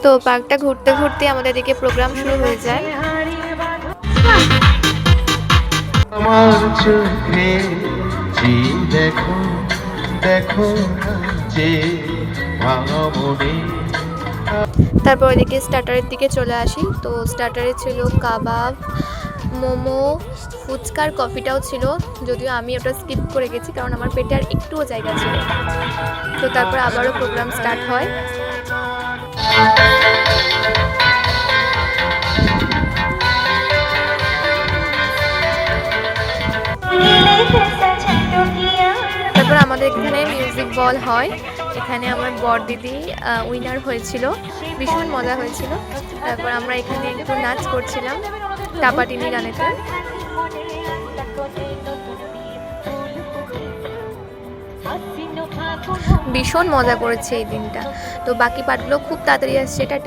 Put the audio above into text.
তো পার্কটা ঘুরতে ঘুরতে আমাদের এদিকে প্রোগ্রাম শুরু হয়ে যায়। আমার চোখে যে দেখো দেখো যে ভাঙা মনে। তারপর ওইদিকে স্টার্টারের দিকে চলে আসি। তো স্টার্টারে ছিল কাবাব, মোমো, ফুচকার কফিটাও ছিল, যদিও আমি ওটা স্কিপ করে গেছি কারণ আমার পেটে আর একটুও জায়গা ছিল না। তো তারপর আবারও প্রোগ্রাম স্টার্ট হয়। তারপর আমাদের এখানে মিউজিক বল হয়। এখানে আমার বর দিদি উইনার হয়েছিল, ভীষণ মজা হয়েছিল। তারপর আমরা এখানে একটু নাচ করছিলাম টাপাটিনি গানেতে। ভীষণ মজা করেছে এই দিনটা। তো বাকি পার্টগুলো খুব তাড়াতাড়ি আসছে। এটা